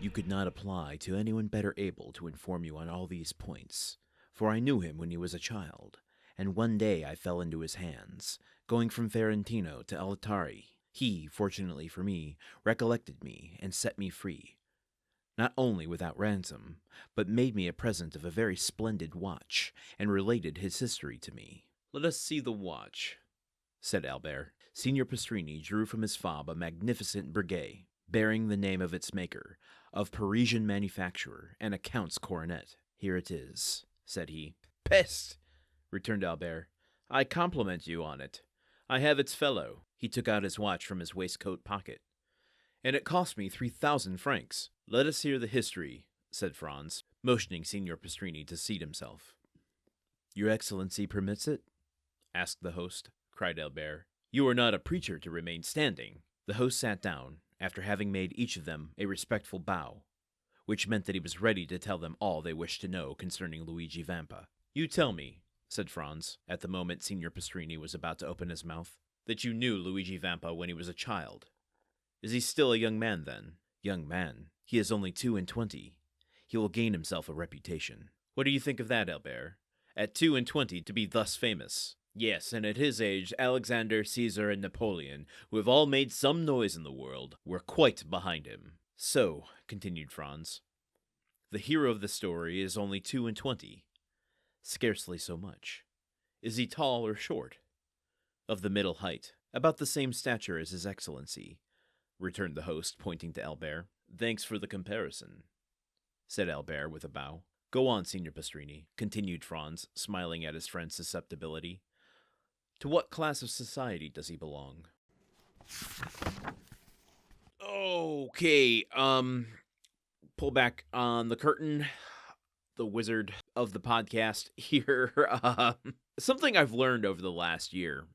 You could not apply to anyone better able to inform you on all these points, for I knew him when he was a child, and one day I fell into his hands, going from Ferentino to Altari. He, fortunately for me, recollected me and set me free, not only without ransom, but made me a present of a very splendid watch, and related his history to me. "Let us see the watch," said Albert. Signor Pastrini drew from his fob a magnificent breguet, bearing the name of its maker, of Parisian manufacturer, and a count's coronet. "Here it is," said he. "Peste!" returned Albert. "I compliment you on it. I have its fellow." He took out his watch from his waistcoat pocket. "And it cost me 3,000 francs. "Let us hear the history," said Franz, motioning Signor Pastrini to seat himself. "Your Excellency permits it?" asked the host. Cried Albert. "You are not a preacher to remain standing." The host sat down, after having made each of them a respectful bow, which meant that he was ready to tell them all they wished to know concerning Luigi Vampa. "You tell me," said Franz, at the moment Signor Pastrini was about to open his mouth, "that you knew Luigi Vampa when he was a child. Is he still a young man, then?" "Young man? He is only 22. He will gain himself a reputation." "What do you think of that, Albert? At 22 to be thus famous?" "Yes, and at his age, Alexander, Caesar, and Napoleon, who have all made some noise in the world, were quite behind him." "So," continued Franz, "the hero of the story is only 22. Scarcely so much. Is he tall or short?" "Of the middle height, about the same stature as his Excellency," returned the host, pointing to Albert. "Thanks for the comparison," said Albert with a bow. "Go on, Signor Pastrini," continued Franz, smiling at his friend's susceptibility. "To what class of society does he belong?" "Okay, pull back on the curtain. The wizard of the podcast here. Something I've learned over the last year,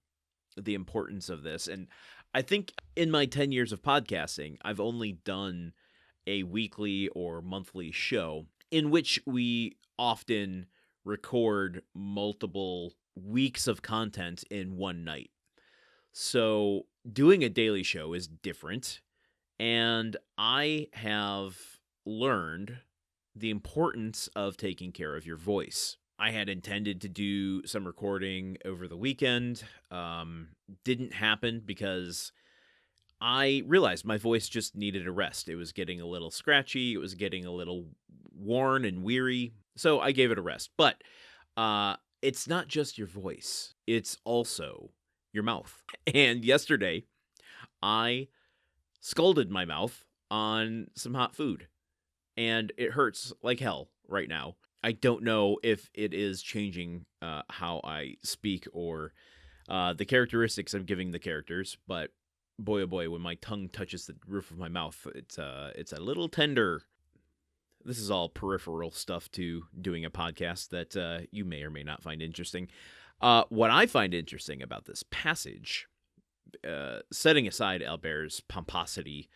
the importance of this, and I think in my 10 years of podcasting, I've only done a weekly or monthly show in which we often record multiple weeks of content in one night. So doing a daily show is different, and I have learned the importance of taking care of your voice. I had intended to do some recording over the weekend. Didn't happen because I realized my voice just needed a rest. It was getting a little scratchy. It was getting a little worn and weary. So I gave it a rest. But it's not just your voice. It's also your mouth. And yesterday, I scalded my mouth on some hot food. And it hurts like hell right now. I don't know if it is changing how I speak or the characteristics I'm giving the characters, but boy, oh boy, when my tongue touches the roof of my mouth, it's a little tender. This is all peripheral stuff to doing a podcast that you may or may not find interesting. What I find interesting about this passage, setting aside Albert's pomposity,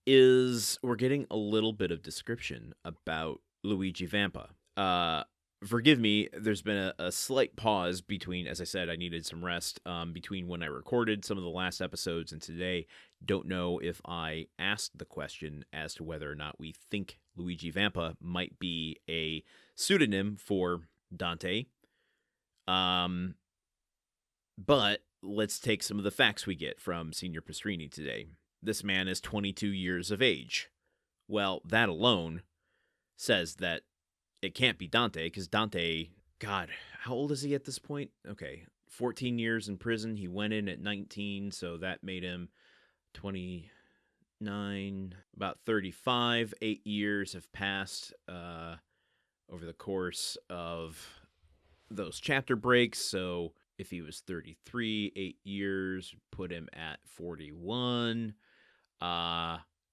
is we're getting a little bit of description about Luigi Vampa. Forgive me, there's been a slight pause between, as I said, I needed some rest, between when I recorded some of the last episodes and today. Don't know if I asked the question as to whether or not we think Luigi Vampa might be a pseudonym for Dante. But let's take some of the facts we get from Signor Pastrini today. This man is 22 years of age. Well, that alone says that it can't be Dante, because Dante, God, how old is he at this point? Okay, 14 years in prison. He went in at 19, so that made him 29, about 35. 8 years have passed over the course of those chapter breaks, so if he was 33, 8 years, put him at 41.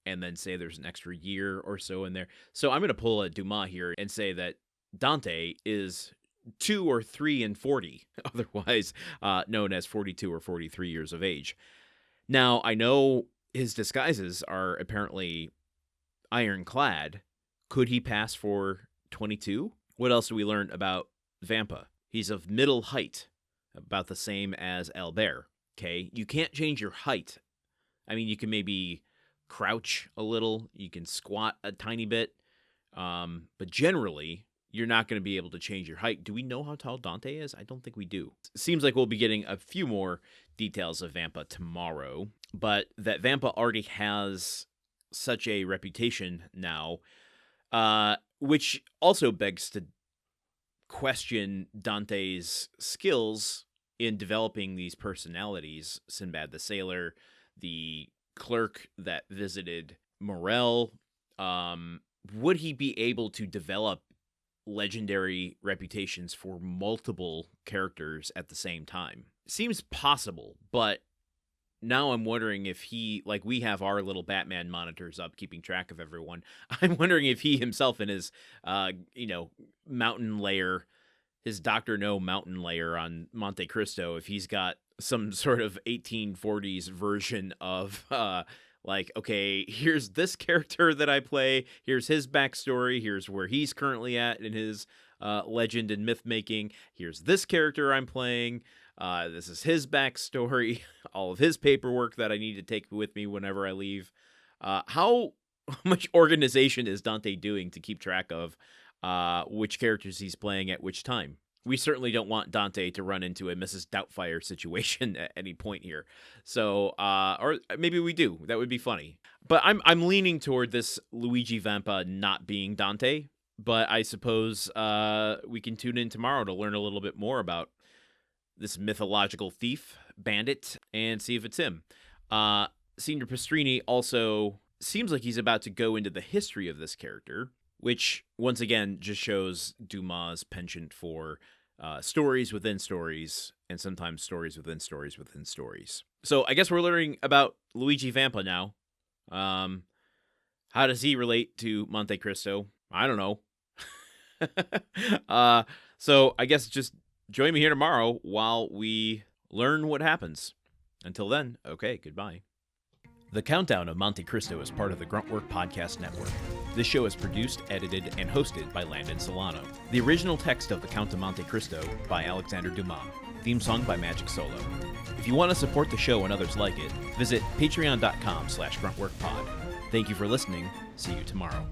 And then say there's an extra year or so in there. So I'm going to pull a Dumas here and say that Dante is 2 or 3 and 40, otherwise known as 42 or 43 years of age. Now, I know his disguises are apparently ironclad. Could he pass for 22? What else do we learn about Vampa? He's of middle height, about the same as Albert. Okay, you can't change your height. I mean, you can maybe crouch a little, you can squat a tiny bit, but generally, you're not going to be able to change your height. Do we know how tall Dante is? I don't think we do. Seems like we'll be getting a few more details of Vampa tomorrow, but that Vampa already has such a reputation now, which also begs to question Dante's skills in developing these personalities. Sinbad the Sailor, the clerk that visited Morel, would he be able to develop legendary reputations for multiple characters at the same time? Seems possible, but now I'm wondering if he, like we have our little Batman monitors up keeping track of everyone, I'm wondering if he himself in his, mountain lair, his Dr. No mountain lair on Monte Cristo, if he's got some sort of 1840s version of, okay, here's this character that I play, here's his backstory, here's where he's currently at in his legend and myth-making, here's this character I'm playing, this is his backstory, all of his paperwork that I need to take with me whenever I leave. How much organization is Dante doing to keep track of which characters he's playing at which time? We certainly don't want Dante to run into a Mrs. Doubtfire situation at any point here. So, or maybe we do. That would be funny. But I'm leaning toward this Luigi Vampa not being Dante. But I suppose we can tune in tomorrow to learn a little bit more about this mythological thief, Bandit, and see if it's him. Signor Pastrini also seems like he's about to go into the history of this character, which, once again, just shows Dumas' penchant for stories within stories, and sometimes stories within stories within stories. So I guess we're learning about Luigi Vampa now. How does he relate to Monte Cristo? I don't know. So I guess just join me here tomorrow while we learn what happens. Until then, okay, goodbye. The Countdown of Monte Cristo is part of the Gruntwork Podcast Network. This show is produced, edited, and hosted by Landon Solano. The original text of The Count of Monte Cristo by Alexander Dumas. Theme song by Magic Solo. If you want to support the show and others like it, visit patreon.com/gruntworkpod. Thank you for listening. See you tomorrow.